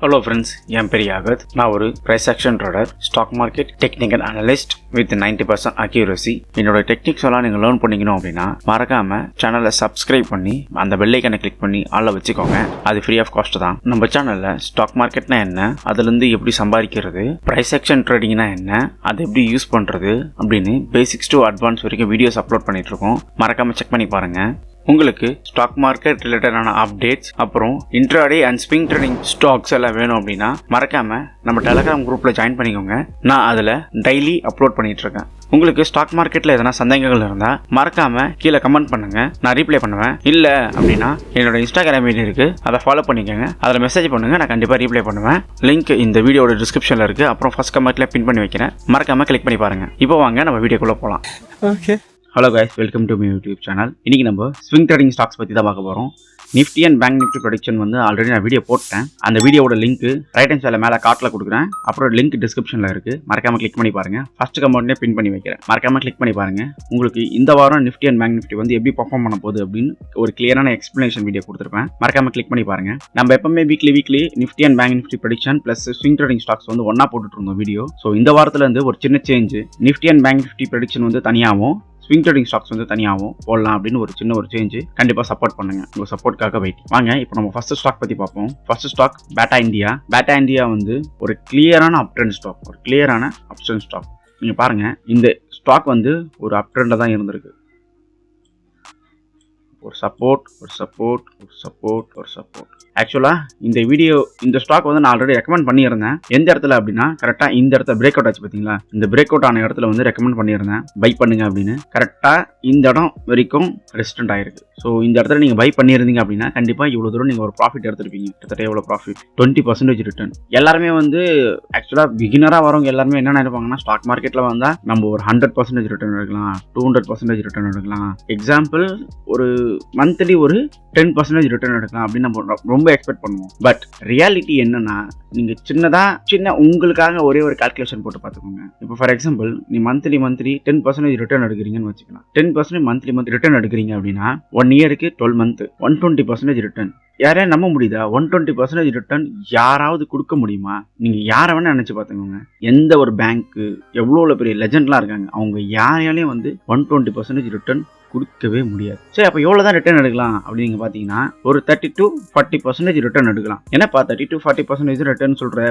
Hello friends, I am Yagat. நான் ஒரு price action trader, stock market technical analyst with 90% accuracy. என்னோட techniques எல்லாம் நீங்க லேர்ன் பண்ணிக்கணும் அப்படின்னா மறக்காம சேனலை சப்ஸ்கிரைப் பண்ணி அந்த பெல் ஐகானை கிளிக் பண்ணி ஆல்ல வச்சுக்கோங்க. அது ஃப்ரீ ஆஃப் காஸ்ட் தான். நம்ம சேனல்ல ஸ்டாக் மார்க்கெட்னா என்ன, அதுல இருந்து எப்படி சம்பாதிக்கிறது, price action tradingனா என்ன, அதை எப்படி யூஸ் பண்றது அப்படின்னு பேசிக்ஸ் டு அட்வான்ஸ் வரைக்கும் வீடியோஸ் அப்லோட் பண்ணிட்டு இருக்கோம். மறக்காம செக் பண்ணி பாருங்க. உங்களுக்கு ஸ்டாக் மார்க்கெட் ரிலேட்டடான அப்டேட்ஸ் அப்புறம் intraday and swing trading stocks எல்லாம் வேணும் அப்படின்னா மறக்காம நம்ம டெலகிராம் குரூப்ல ஜாயின் பண்ணிக்கோங்க. நான் அதில் டெய்லி அப்லோட் பண்ணிட்டு இருக்கேன். உங்களுக்கு ஸ்டாக் மார்க்கெட்ல எதனா சந்தேகங்கள் இருந்தா மறக்காம கீழே கமெண்ட் பண்ணுங்க, நான் ரீப்ளை பண்ணுவேன். இல்ல அப்படின்னா என்னோட இன்ஸ்டாகிராம் ஐடி இருக்கு, அதை ஃபாலோ பண்ணிக்கோங்க. அதில் மெசேஜ் பண்ணுங்க, நான் கண்டிப்பா ரீப்ளை பண்ணுவேன். லிங்க் இந்த வீடியோட டிஸ்கிரிப்ஷன்ல இருக்கு, அப்புறம் ஃபர்ஸ்ட் கமெண்ட்ல பின் பண்ணி வைக்கிறேன். மறக்காம கிளிக் பண்ணி பாருங்க. இப்போ வாங்க நம்ம வீடியோக்குள்ள போகலாம். Okay, hello guys, welcome to my YouTube channel. இன்றைக்கி நம்ம ஸ்விங் ட்ரேடிங் ஸ்டாக்ஸ் பற்றி தான் பார்க்க போகிறோம். Nifty and bank Nifty production வந்து ஆல்ரெடி நான் வீடியோ போட்டேன். அந்த வீடியோட லிங்க் ரைட் ஹேண்ட் சைடில் மேலே கார்ட்டில் கொடுக்குறேன், அப்புறம் லிங்க் டிஸ்கிரிப்ஷனில் இருக்குது. மறக்காமல் கிளிக் பண்ணி பாருங்கள். ஃபர்ஸ்ட் கமெண்ட்லேயே பின் பண்ணி வைக்கிறேன், மறக்காமல் கிளிக் பண்ணி பாருங்கள். உங்களுக்கு இந்த வாரம் நிஃப்டி அண்ட் பேங்க் நிஃப்டி வந்து எப்படி பர்ஃபார்ம் பண்ண போகுது அப்படின்னு ஒரு கிளியரான எக்ஸ்ப்ளனேஷன் வீடியோ கொடுத்துருப்பேன். மறக்காமல் கிளிக் பண்ணி பாருங்கள். நம்ம எப்பவுமே weekly Nifty and bank Nifty production plus swing trading stocks வந்து ஒன்றா போட்டுட்டு இருந்தோம் வீடியோ. ஸோ இந்த வாரத்தில் வந்து ஒரு சின்ன change, Nifty and bank Nifty production வந்து தனியாகவும் ஸ்விங் ட்ரேடிங் ஸ்டாக்ஸ் வந்து தனியாகவும் போடலாம் அப்படின்னு ஒரு சின்ன ஒரு சேஞ்ச். கண்டிப்பாக சப்போர்ட் பண்ணுங்க, உங்கள் சப்போர்ட்காக வெயிட். வாங்க இப்போ நம்ம ஃபர்ஸ்ட் ஸ்டாக் பற்றி பார்ப்போம். First stock Bata India. Bata India வந்து ஒரு கிளியரான அப் ட்ரெண்ட் ஸ்டாக், ஒரு கிளியரான அப் ட்ரெண்ட் ஸ்டாக். நீங்கள் பாருங்கள், இந்த ஸ்டாக் வந்து ஒரு அப் ட்ரெண்டில் தான் இருந்திருக்கு. ஒரு சப்போர்ட், ஒரு சப்போர்ட், ஒரு சப்போர்ட், ஒரு சப்போர்ட். ஆக்சுவலாக இந்த ஸ்டாக் வந்து நான் ஆல்ரெடி ரெக்கமெண்ட் பண்ணியிருந்தேன். எந்த இடத்துல அப்படின்னா கரெக்டாக இந்த இடத்துல பிரேக் அவுட் ஆச்சு பார்த்தீங்களா, இந்த பிரேக் அவுட் ஆன இடத்துல வந்து ரெக்கமெண்ட் பண்ணியிருந்தேன் பை பண்ணுங்க அப்படின்னு. கரெக்டாக இந்த இடம் வரைக்கும் ரெசிஸ்டன்ட் ஆயிருக்கு. ஸோ இந்த இடத்துல நீங்கள் பை பண்ணியிருந்தீங்க அப்படின்னா கண்டிப்பாக இவ்வளோ தூரம் நீங்கள் ஒரு ப்ராஃபிட் எடுத்துருப்பீங்க. கிட்டத்தட்ட எவ்வளோ ப்ராஃபிட்? 20% ரிட்டர்ன். எல்லாருமே வந்து ஆக்சுவலாக பிகினராக வரவங்க எல்லாருமே என்ன நினைப்பாங்கன்னா, ஸ்டாக் மார்க்கெட்டில் வந்தால் நம்ம ஒரு 100% ரிட்டர்ன் எடுக்கலாம், 200% ரிட்டர்ன் எடுக்கலாம். எக்ஸாம்பிள், ஒரு மந்த்லி ஒரு 10% ரிட்டர்ன் எடுக்கலாம் அப்படின்னு நம்ம ரொம்ப எக்ஸ்பெக்ட் பண்ணுவோம். பட் ரியாலிட்டி என்னன்னா, நீங்க சின்ன உங்களுக்காக ஒரே ஒரு கால்குலேஷன் போட்டு பார்த்துக்கோங்க. இப்போ ஃபார் எக்ஸாம்பிள், நீ மந்த்லி 10% ரிட்டர்ன் எடுக்கிறீங்கன்னு வச்சுக்கலாம். 10% மந்த்லி ரிட்டர்ன் எடுக்கிறீங்க அப்படின்னா 1 இயருக்கு 12 மந்த் 120% ரிட்டர்ன். யாரையும் நம்ப முடியுதா? 120% ரிட்டர்ன் யாராவது கொடுக்க முடியுமா? நீங்க யாரை வேணா நினைச்சு பார்த்துக்கோங்க. எந்த ஒரு பேங்க்கு, எவ்வளோ பெரிய லெஜெண்ட்லாம் இருக்காங்க, அவங்க யாரையாலையும் வந்து 120% ரிட்டர்ன் கொடுக்கவே முடியாது. சரி, அப்போ எவ்வளோ தான் ரிட்டர்ன் எடுக்கலாம் அப்படின்னு நீங்கள் பார்த்தீங்கன்னா ஒரு 30 to 40% ரிட்டர்ன் எடுக்கலாம். என்னப்பா 30 to 40% ரிட்டர்ன் சொல்கிற?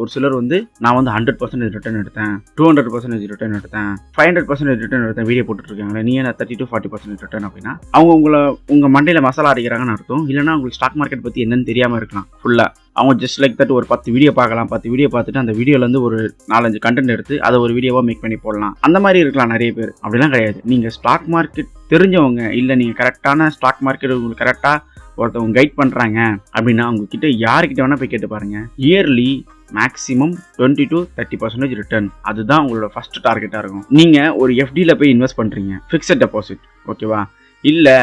ஒரு சிலர் வந்து நான் வந்து 100% ரிட்டர்ன் எடுத்தேன், 200% ரிட்டர்ன் எடுத்தேன், 500% ரிட்டர்ன் எடுத்தேன் வீடியோ போட்டுருக்காங்க. நீ என்ன 30 to 40% ரிட்டர்ன் அப்படின்னா அவங்க உங்கள் மண்டையில் மசாலா அடிக்கிறாங்கன்னு அர்த்தம். இல்லைன்னா உங்களுக்கு ஸ்டாக் மார்க்கெட் பற்றி என்னன்னு தெரியாமல் இருக்கலாம். ஃபுல்லாக அவங்க ஜஸ்ட் லைக் தட் ஒரு 10 வீடியோ பார்க்கலாம். 10 வீடியோ பார்த்துட்டு அந்த வீடியோலேருந்து ஒரு 4-5 கண்டென்ட் எடுத்து அதை ஒரு வீடியோவாக மேக் பண்ணி போடலாம். அந்த மாதிரி இருக்கலாம் நிறைய பேர். அப்படிலாம் கிடையாது. நீங்கள் ஸ்டாக் மார்க்கெட் தெரிஞ்சவங்க, இல்லை நீங்கள் கரெக்டான ஸ்டாக் மார்க்கெட் உங்களுக்கு கரெக்டாக ஒருத்தவங்க கைட் பண்ணுறாங்க அப்படின்னா அவங்கக்கிட்ட யாருக்கிட்ட வேணால் போய் கேட்டு பாருங்கள். இயர்லி மேக்ஸிமம் 20 to 30% ரிட்டர்ன், அதுதான் உங்களோட ஃபர்ஸ்ட் டார்கெட்டாக இருக்கும். நீங்கள் ஒரு எஃப்டியில் போய் இன்வெஸ்ட் பண்ணுறீங்க, ஃபிக்ஸட் டெபாசிட், ஓகேவா? இல்லை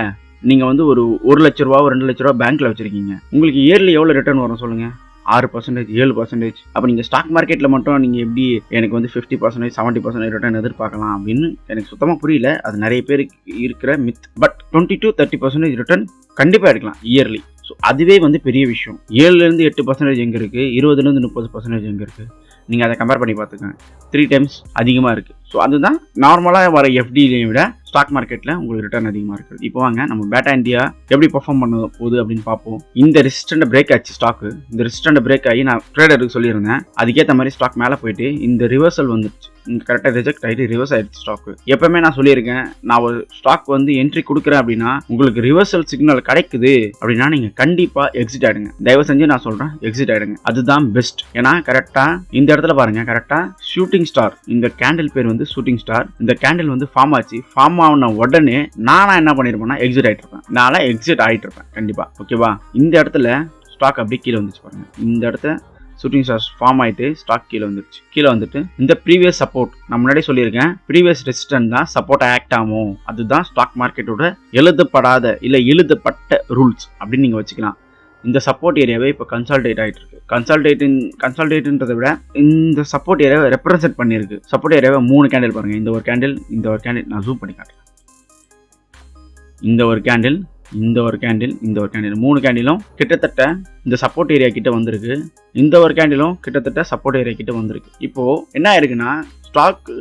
நீங்கள் வந்து ஒரு 1 லட்ச ரூபா 2 லட்ச ரூபா பேங்க்கில் வச்சுருக்கீங்க, உங்களுக்கு இயர்லி எவ்வளோ ரிட்டர்ன் வரும் சொல்லுங்கள்? 6%, 7%. அப்போ நீங்கள் ஸ்டாக் மார்க்கெட்டில் மட்டும் நீங்கள் எப்படி எனக்கு வந்து 50%, 70% ரிட்டர்ன் எதிர்பார்க்கலாம் அப்படின்னு எனக்கு சுத்தமாக புரியல. அது நிறைய பேருக்கு இருக்கிற மித். பட் 20 to 30% ரிட்டர்ன் கண்டிப்பாக எடுக்கலாம் இயர்லி. ஸோ அதுவே வந்து பெரிய விஷயம். 7-8% எங்கே இருக்குது, 20-30% எங்கே இருக்குது? நீங்கள் அதை கம்பேர் பண்ணி பார்த்துக்கோங்க. 3 times அதிகமாக இருக்குது. ஸோ அதுதான் நார்மலாக வர எஃப்டியை விட ஸ்டாக் மார்க்கெட்டில் உங்களுக்கு ரிட்டர்ன் அதிகமாக இருக்குது. இப்போ வாங்க நம்ம பேட்டா இந்தியா எப்படி பர்ஃபார்ம் பண்ண போகுது அப்படின்னு பார்ப்போம். இந்த ரெசிஸ்டன்ட் பிரேக் ஆச்சு ஸ்டாக்கு. இந்த ரெசிஸ்டன்ட் பிரேக் ஆகி நான் ட்ரேடருக்கு சொல்லியிருந்தேன், அதுக்கேற்ற மாதிரி ஸ்டாக் மேலே போயிட்டு இந்த ரிவர்சல் வந்துருச்சு. கரெக்டாக ரிஜெக்ட் ஆகிட்டு ரிவர்ஸ் ஆகிடுச்சு ஸ்டாக்கு. எப்பவுமே நான் சொல்லியிருக்கேன், நான் ஒரு ஸ்டாக் வந்து என்ட்ரி கொடுக்குறேன் அப்படின்னா உங்களுக்கு ரிவர்சல் சிக்னல் கிடைக்குது அப்படின்னா நீங்கள் கண்டிப்பாக எக்ஸிட் ஆகிடுங்க. தயவு செஞ்சு நான் சொல்கிறேன், எக்ஸிட் ஆகிடுங்க. அதுதான் பெஸ்ட். ஏன்னா கரெக்டாக இந்த இடத்துல பாருங்க, கரெக்டாக ஷூட்டிங் ஸ்டார், இந்த கேண்டில் பேர் வந்து ஷூட்டிங் ஸ்டார். இந்த கேண்டில் வந்து ஃபார்ம் ஆச்சு. ஃபார்ம் ஆன உடனே நானா என்ன பண்ணிருப்பேன்னா எக்ஸிட் ஆகிட்டு இருப்பேன். நான்லாம் எக்ஸிட் ஆகிட்டு இருப்பேன் கண்டிப்பாக, ஓகேவா? இந்த இடத்துல ஸ்டாக் அப்படியே கீழே வந்துச்சு பாருங்க. இந்த இடத்துல ஷூட்டிங் ஸ்டார்ஸ் ஃபார்ம் ஆகிட்டு ஸ்டாக் கீழே வந்துருச்சு. கீழே வந்துட்டு இந்த ப்ரீவியஸ் சப்போர்ட், நான் முன்னாடி சொல்லியிருக்கேன், ப்ரீவியஸ் ரெசிஸ்டன்ட் தான் சப்போர்ட் ஆக்ட் ஆகும். அதுதான் ஸ்டாக் மார்க்கெட்டோட எழுதப்படாத இல்லை எழுதப்பட்ட ரூல்ஸ் அப்படின்னு நீங்கள் வச்சுக்கலாம். இந்த சப்போர்ட் ஏரியாவே இப்போ கன்சால்டேட் ஆகிட்டு இருக்கு. கன்சால்டேட்ன்றதை விட இந்த சப்போர்ட் ஏரியாவை ரெப்ரசென்ட் பண்ணியிருக்கு. சப்போர்ட் ஏரியாவை 3 கேண்டில் பாருங்க. இந்த ஒரு கேண்டில், இந்த ஒரு கேண்டில், நான் ஜூம் பண்ணி காட்டுறேன். இந்த ஒரு கேண்டில், இந்த ஒரு கேண்டில், இந்த ஒரு கேண்டில், 3 கேண்டிலும் கிட்டத்தட்ட இந்த சப்போர்ட் ஏரியா கிட்ட வந்திருக்கு. இந்த ஒரு கேண்டிலும் கிட்டத்தட்ட சப்போர்ட் ஏரியா கிட்ட வந்திருக்கு. இப்போ என்ன ஆயிருக்குன்னா ஸ்டாக்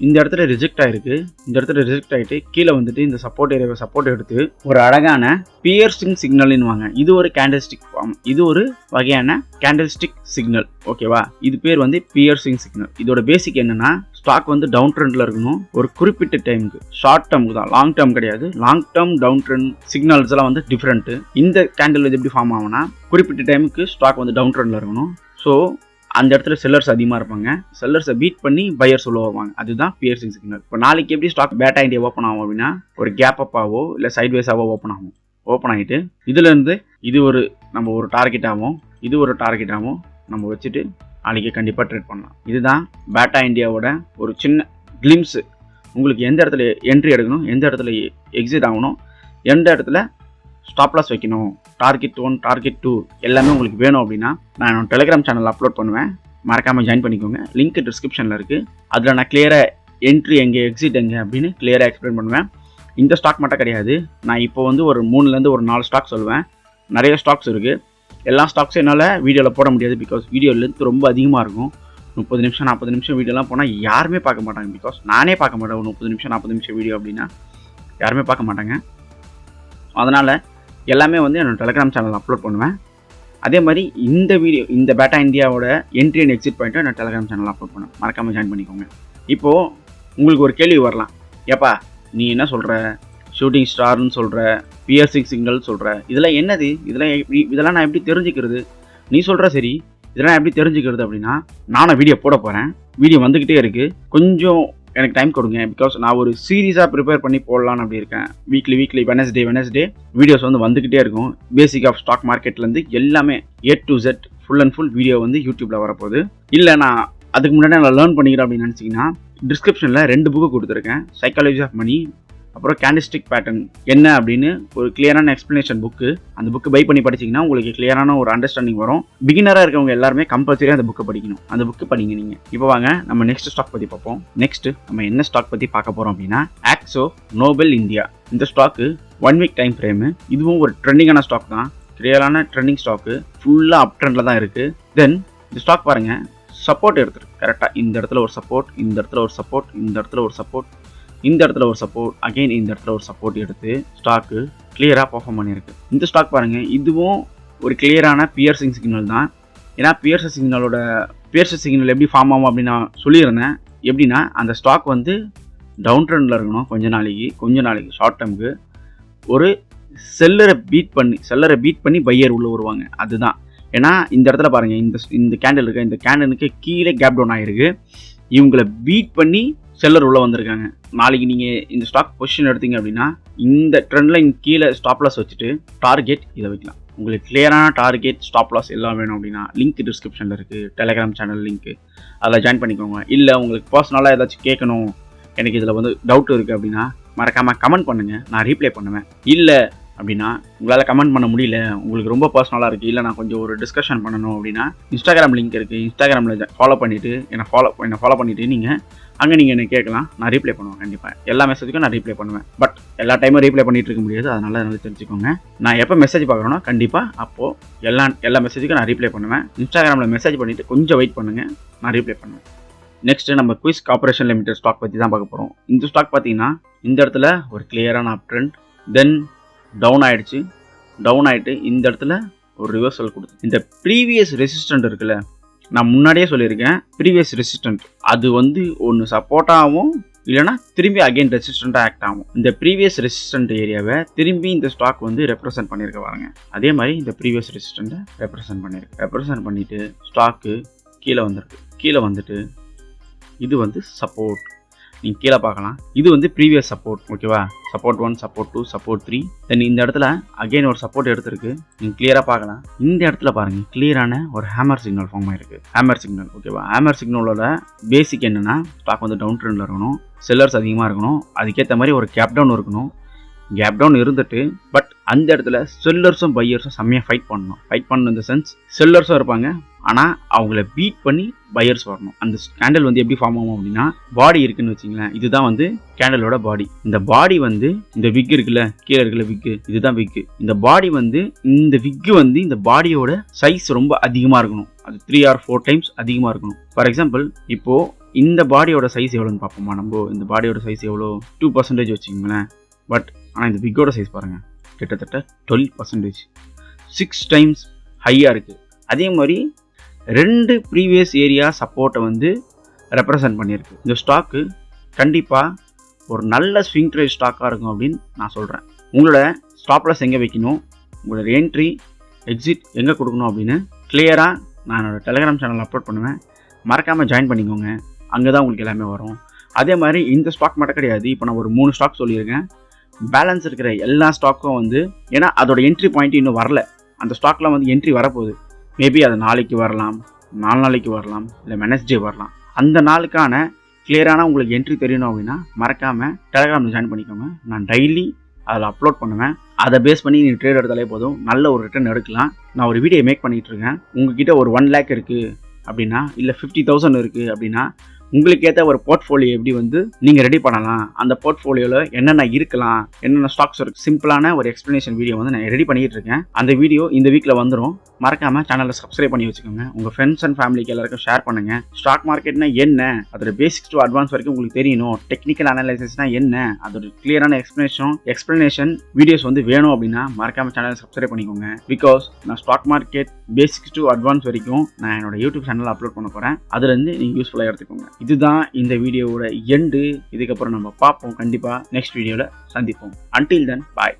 இந்த இடத்துல ரிஜெக்ட் ஆயிருக்கு. இந்த இடத்துல ரிஜெக்ட் ஆகிட்டு கீழே வந்துட்டு இந்த சப்போர்ட் ஏரியாவை சப்போர்ட் எடுத்து ஒரு அழகான பியர்சிங் சிக்னல்னுவாங்க. இது ஒரு கேண்டில்ஸ்டிக் ஃபார்ம். இது ஒரு வகையான கேண்டில்ஸ்டிக் சிக்னல். ஓகேவா? இது பேர் வந்து பியர்சிங் சிக்னல். இதோட பேசிக் என்னன்னா ஸ்டாக் வந்து டவுன் ட்ரெண்ட்ல இருக்கணும் ஒரு குறிப்பிட்ட டைமுக்கு. ஷார்ட் டேர்முக்கு தான், லாங் டேர்ம் கிடையாது. Long term down trend signals எல்லாம் வந்து டிஃப்ரெண்ட். இந்த கேண்டில் எப்படி ஃபார்ம் ஆகும்னா குறிப்பிட்ட டைமுக்கு ஸ்டாக் வந்து டவுன் ட்ரெண்ட்ல இருக்கணும். ஸோ அந்த இடத்துல செல்லர்ஸ் அதிகமாக இருப்பாங்க. செல்லர்ஸை பீட் பண்ணி பையர்ஸ் உள்ள வருவாங்க. அதுதான் பியர்சிங் சிக்னல். இப்போ நாளைக்கு எப்படி ஸ்டாக் பேட்டா இந்தியா ஓப்பன் ஆகும் அப்படின்னா ஒரு கேப் அப்பாவோ இல்லை சைட்வேஸாவோ ஓப்பன் ஆகும். ஓப்பன் ஆகிட்டு இதுலேருந்து இது ஒரு நம்ம ஒரு டார்கெட்டாகவும் இது ஒரு டார்கெட்டாகவும் நம்ம வச்சுட்டு நாளைக்கு கண்டிப்பாக ட்ரேட் பண்ணலாம். இதுதான் பேட்டா இந்தியாவோட ஒரு சின்ன கிளிம்ஸு. உங்களுக்கு எந்த இடத்துல என்ட்ரி எடுக்கணும், எந்த இடத்துல எக்ஸிட் ஆகணும், எந்த இடத்துல ஸ்டாப் லாஸ் வைக்கணும், டார்கெட் 1 டார்கெட் 2 எல்லாமே உங்களுக்கு வேணும் அப்படின்னா நான் என்னோட டெலிகிராம் சேனல் அப்லோட் பண்ணுவேன். மறக்காமல் ஜாயின் பண்ணிக்கோங்க. லிங்க் டிஸ்கிரிப்ஷனில் இருக்குது. அதில் நான் கிளியராக என்ட்ரி எங்கே எக்ஸிட் எங்கே அப்படின்னு கிளியராக எக்ஸ்பிளைன் பண்ணுவேன். இந்த ஸ்டாக் மட்டும் கிடையாது. நான் இப்போ வந்து ஒரு 3லேருந்து ஒரு 4 ஸ்டாக் சொல்லுவேன். நிறைய ஸ்டாக்ஸ் இருக்குது. எல்லா ஸ்டாக்ஸும் என்னால் வீடியோவில் போட முடியாது. பிகாஸ் வீடியோ லென்த் ரொம்ப அதிகமாக இருக்கும். 30 நிமிஷம் 40 நிமிஷம் வீடியோலாம் போனால் யாருமே பார்க்க மாட்டாங்க. பிகாஸ் நானே பார்க்க மாட்டேன். ஒரு 30 நிமிஷம் 40 நிமிஷம் வீடியோ அப்படின்னா யாருமே பார்க்க மாட்டாங்க. அதனால் எல்லாமே வந்து என்னோட டெலிகிராம் சேனல் அப்லோட் பண்ணுவேன். அதே மாதிரி இந்த வீடியோ இந்த பேட்டா இந்தியாவோட என்ட்ரி அண்ட் எக்ஸிட் பாயிண்ட்டை நான் டெலிகிராம் சேனல் அப்லோட் பண்ணுவேன். மறக்காமல் ஜாயின் பண்ணிக்கோங்க. இப்போது உங்களுக்கு ஒரு கேள்வி வரலாம். ஏப்பா நீ என்ன சொல்கிற, ஷூட்டிங் ஸ்டார்னு சொல்கிற, பியர்சிங் சிக்னல் சொல்கிற, இதெல்லாம் என்னது, இதெல்லாம் நான் எப்படி தெரிஞ்சுக்கிறது? நீ சொல்கிற சரி, இதெல்லாம் எப்படி தெரிஞ்சுக்கிறது அப்படின்னா நானும் வீடியோ போட போகிறேன். வீடியோ வந்துக்கிட்டே இருக்குது. கொஞ்சம் எனக்கு டைம் கொடுங்க. பிகாஸ் நான் ஒரு சீரீஸாக ப்ரிப்பேர் பண்ணி போடலான்னு அப்படி இருக்கேன். வீக்லி வெனஸ்டே வீடியோஸ் வந்து வந்துக்கிட்டே இருக்கும். பேசிக் ஆஃப் ஸ்டாக் மார்க்கெட்லேருந்து எல்லாமே A to Z full and full video வந்து யூடியூப்பில் வரப்போகுது. இல்லை நான் அதுக்கு முன்னாடி நான் லேர்ன் பண்ணிக்கிறேன் அப்படின்னு நினச்சிங்கன்னா டிஸ்கிரிப்ஷனில் 2 புக்கு கொடுத்துருக்கேன். சைக்காலஜி ஆஃப் மணி, அப்புறம் கேண்டில்ஸ்டிக் பேட்டர்ன் என்ன அப்படின்னு ஒரு கிளியரான எக்ஸ்ப்ளனேஷன் புக்கு. அந்த புக்கு பை பண்ணி படிச்சிங்கன்னா உங்களுக்கு கிளியரான ஒரு அண்டர்ஸ்டாண்டிங் வரும். பிகினராக இருக்கவங்க எல்லாருமே கம்பல்சரியாக அந்த புக்கை படிக்கணும். அந்த புக்கு படிங்க நீங்கள். இப்போ வாங்க நம்ம நெக்ஸ்ட் ஸ்டாக் பற்றி பார்ப்போம். நெக்ஸ்ட் நம்ம என்ன ஸ்டாக் பற்றி பார்க்க போகிறோம் அப்படின்னா ஆக்ஸோ நோபல் இந்தியா. இந்த ஸ்டாக்கு 1 வீக் டைம் ஃப்ரேமு. இதுவும் ஒரு ட்ரெண்டிங்கான ஸ்டாக் தான். கிளியரான ட்ரெண்டிங் ஸ்டாக்கு. ஃபுல்லாக அப் ட்ரெண்டில் தான் இருக்குது. தென் இந்த ஸ்டாக் பாருங்கள், சப்போர்ட் எடுத்துருக்கு கரெக்டாக. இந்த இடத்துல ஒரு சப்போர்ட், இந்த இடத்துல ஒரு சப்போர்ட், இந்த இடத்துல ஒரு சப்போர்ட், இந்த இடத்துல ஒரு சப்போர்ட், அகைன் இந்த இடத்துல ஒரு சப்போர்ட் எடுத்து ஸ்டாக்கு கிளியராக பர்ஃபார்ம் பண்ணியிருக்கு. இந்த ஸ்டாக் பாருங்கள், இதுவும் ஒரு கிளியரான பியர்சிங் சிக்னல் தான். ஏன்னா பியர்சிங் சிக்னல் எப்படி ஃபார்ம் ஆகும் அப்படின்னு நான் சொல்லியிருந்தேன். எப்படின்னா அந்த ஸ்டாக் வந்து டவுன் ட்ரெண்டில் இருக்கணும் கொஞ்ச நாளைக்கு ஷார்ட் டேர்முக்கு. ஒரு செல்லரை பீட் பண்ணி பையர் உள்ளே வருவாங்க. அதுதான். ஏன்னா இந்த இடத்துல பாருங்கள், இந்த கேண்டில் இருக்க இந்த கேண்டலுக்கு கீழே கேப் டவுன் ஆகிருக்கு. இவங்களை பீட் பண்ணி செல்லர் உள்ளே வந்திருக்காங்க. நாளைக்கு நீங்கள் இந்த ஸ்டாக் பொசிஷன் எடுத்தீங்க அப்படின்னா இந்த ட்ரெண்ட் லைன் கீழே ஸ்டாப் லாஸ் வச்சுட்டு டார்கெட் இதை வைக்கலாம். உங்களுக்கு கிளியரான டார்கெட் ஸ்டாப் லாஸ் எல்லாம் வேணும் அப்படின்னா லிங்க் டிஸ்கிரிப்ஷனில் இருக்குது. டெலிகிராம் சேனல் லிங்க்கு, அதில் ஜாயின் பண்ணிக்கோங்க. இல்லை உங்களுக்கு பர்சனலாக ஏதாச்சும் கேட்கணும், எனக்கு இதில் வந்து டவுட் இருக்குது அப்படின்னா மறக்காமல் கமெண்ட் பண்ணுங்கள், நான் ரீப்ளை பண்ணுவேன். இல்லை அப்படின்னா உங்களால் கமெண்ட் பண்ண முடியல, உங்களுக்கு ரொம்ப பர்சனலாக இருக்குது, இல்லை நான் கொஞ்சம் ஒரு டிஸ்கஷன் பண்ணணும் அப்படின்னா இன்ஸ்டாகிராம் லிங்க் இருக்குது. இன்ஸ்டாகிராமில் ஃபாலோ பண்ணிவிட்டு என்னை ஃபாலோ பண்ணிவிட்டு நீங்கள் என்னை கேட்கலாம். நான் ரீப்ளை பண்ணுவேன். கண்டிப்பாக எல்லா மெசேஜுக்கும் நான் ரீப்ளை பண்ணுவேன். பட் எல்லா டைமும் ரீப்ளை பண்ணிட்டு இருக்க முடியாது. அதனால் நல்லா தெரிஞ்சுக்கோங்க. நான் எப்போ மெசேஜ் பார்க்குறேனோ கண்டிப்பாக அப்போது எல்லா மெசேஜுக்கும் நான் ரீப்ளை பண்ணுவேன். இன்ஸ்டாகிராமில் மெசேஜ் பண்ணிவிட்டு கொஞ்சம் வெயிட் பண்ணுங்கள், நான் ரீப்ளை பண்ணுவேன். நெக்ஸ்ட்டு நம்ம குயிஸ் கார்பரேஷன் லிமிடெட் ஸ்டாக் பற்றி தான் பார்க்க போகிறோம். இந்த ஸ்டாக் பார்த்தீங்கன்னா இந்த இடத்துல ஒரு கிளியரான அப் ட்ரெண்ட், தென் டவுன் ஆகிட்டு இந்த இடத்துல ஒரு ரிவர்சல் கொடுத்து இந்த ப்ரீவியஸ் ரெசிஸ்டன்ட் இருக்குல்ல, நான் முன்னாடியே சொல்லியிருக்கேன். ப்ரீவியஸ் ரெசிஸ்டன்ட் அது வந்து ஒன்று சப்போர்ட்டாகவும் இல்லைனா திரும்பி அகைன் ரெசிஸ்டண்ட்டாக ஆக்ட் ஆகும். இந்த ப்ரீவியஸ் ரெசிஸ்டன்ட் ஏரியாவை திரும்பி இந்த ஸ்டாக் வந்து ரெப்ரசென்ட் பண்ணியிருக்க பாருங்க. அதே மாதிரி இந்த ப்ரீவியஸ் ரெசிஸ்டண்ட்டை ரெப்ரசென்ட் பண்ணிட்டு ஸ்டாக்கு கீழே வந்துட்டு இது வந்து சப்போர்ட். நீங்கள் கீழே பார்க்கலாம், இது வந்து ப்ரீவியஸ் சப்போர்ட். ஓகேவா? Support 1, support 2, support 3. தென் இந்த இடத்துல அகைன் ஒரு சப்போர்ட் எடுத்திருக்கு. நீங்கள் கிளியராக பார்க்கலாம். இந்த இடத்துல பாருங்கள், கிளியரான ஒரு ஹேமர் சிக்னல் ஃபார்ம் ஆகிருக்கு. Hammer signal. ஓகேவா? ஹேமர் சிக்னலோட பேசிக் என்னென்னா ஸ்டாக் வந்து டவுன் ட்ரெண்டில் இருக்கணும், செல்லர்ஸ் அதிகமாக இருக்கணும், அதுக்கேற்ற மாதிரி ஒரு கேப் டவுன் இருக்கணும். கேப் டவுன் இருந்துட்டு பட் அந்த இடத்துல செல்லர்ஸும் பையர்ஸும் செம்மையாக ஃபைட் பண்ணணும். இந்த சென்ஸ் செல்லர்ஸும் இருப்பாங்க, ஆனால் அவங்கள பீட் பண்ணி பையர்ஸ் வரணும். அந்த கேண்டில் வந்து எப்படி ஃபார்ம் ஆகும் அப்படின்னா, பாடி இருக்குன்னு வச்சிங்களேன், இதுதான் வந்து கேண்டலோட பாடி. இந்த பாடி வந்து இந்த விக் இருக்குல்ல, கீழே இருக்குல்ல விக்கு, இதுதான் விக்கு. இந்த பாடி வந்து இந்த விக்கு வந்து இந்த பாடியோட சைஸ் ரொம்ப அதிகமாக இருக்கணும். அது 3 or 4 டைம்ஸ் அதிகமாக இருக்கணும். ஃபார் எக்ஸாம்பிள் இப்போ இந்த பாடியோட சைஸ் எவ்வளோன்னு பார்ப்போமா. நம்ம இந்த பாடியோட சைஸ் எவ்வளோ, 2% வச்சுக்கோங்களேன். பட் ஆனால் இந்த விக்கோட சைஸ் பாருங்கள், கிட்டத்தட்ட 12%, 6 டைம்ஸ் ஹையாக இருக்குது. அதே மாதிரி 2 ப்ரீவியஸ் ஏரியா சப்போர்ட்டை வந்து ரெப்ரசன்ட் பண்ணியிருக்கு. இந்த ஸ்டாக்கு கண்டிப்பாக ஒரு நல்ல ஸ்விங் ட்ரேட் ஸ்டாக்காக இருக்கும் அப்படின்னு நான் சொல்கிறேன். உங்களோட ஸ்டாப்லஸ் எங்கே வைக்கணும், உங்களோட என்ட்ரி எக்ஸிட் எங்கே கொடுக்கணும் அப்படின்னு கிளியராக நான் என்னோடய டெலிகிராம் சேனல் அப்லோட் பண்ணுவேன். மறக்காமல் ஜாயின் பண்ணிக்கோங்க, அங்கே தான் உங்களுக்கு எல்லாமே வரும். அதே மாதிரி இந்த ஸ்டாக் மட்டும் கிடையாது, இப்போ நான் ஒரு 3 ஸ்டாக் சொல்லியிருக்கேன். பேலன்ஸ் இருக்கிற எல்லா ஸ்டாக்கும் வந்து, ஏன்னா அதோட என்ட்ரி பாயிண்ட் இன்னும் வரல, அந்த ஸ்டாக்லாம் வந்து என்ட்ரி வரப்போகுது. மேபி அது நாளைக்கு வரலாம், 4 நாளைக்கு வரலாம், இல்லை வெனஸ்டே வரலாம். அந்த நாளுக்கான கிளியரான உங்களுக்கு என்ட்ரி தெரியணும் அப்படின்னா மறக்காமல் டெலிகிராமில் ஜாயின் பண்ணிக்கோங்க. நான் டெய்லி அதில் அப்லோட் பண்ணுவேன். அதை பேஸ் பண்ணி நீங்கள் ட்ரேட் எடுத்தாலே போதும், நல்ல ஒரு ரிட்டர்ன் எடுக்கலாம். நான் ஒரு வீடியோ மேக் பண்ணிகிட்டு இருக்கேன். உங்ககிட்ட ஒரு 1 lakh இருக்குது அப்படின்னா, இல்லை 50,000 இருக்குது அப்படின்னா, உங்களுக்கு ஏற்ற ஒரு போர்ட்ஃபோலியோ எப்படி வந்து நீங்கள் ரெடி பண்ணலாம், அந்த போர்ட்ஃபோலியோவில் என்னென்ன இருக்கலாம், என்னென்ன ஸ்டாக்ஸ் இருக்குது, சிம்பிளான ஒரு எக்ஸ்ப்ளனேஷன் வீடியோ வந்து நான் ரெடி பண்ணிகிட்டு இருக்கேன். அந்த வீடியோ இந்த வீக்கில் வந்துடும். மறக்காமல் சேனலை சப்ஸ்கிரைப் பண்ணி வச்சுக்கோங்க. உங்கள் ஃப்ரெண்ட்ஸ் அண்ட் ஃபேமிலிக்கு எல்லாருக்கும் ஷேர் பண்ணுங்கள். ஸ்டாக் மார்க்கெட்னா என்ன, அதோட பேசிக்ஸ் டு அட்வான்ஸ் வரைக்கும் உங்களுக்கு தெரியணும். டெக்னிக்கல் அனாலிசிஸ்னால் என்ன, அதோட கிளியரான எக்ஸ்ப்ளனேஷன் வீடியோஸ் வந்து வேணும் அப்படின்னா மறக்காமல் சேனலை சப்ஸ்கிரைப் பண்ணிக்கோங்க. பிகாஸ் நான் stock market basics to advance வரைக்கும் நான் என்னோட யூடியூப் சேனலில் அப்லோட் பண்ண போகிறேன். அதுலேருந்து நீங்கள் யூஸ்ஃபுல்லாக எடுத்துக்கோங்க. இதுதான் இந்த வீடியோவோட எண்டு. இதுக்கப்புறம் நம்ம பார்ப்போம், கண்டிப்பாக நெக்ஸ்ட் வீடியோவில் சந்திப்போம். அன்டில் தென் பாய்.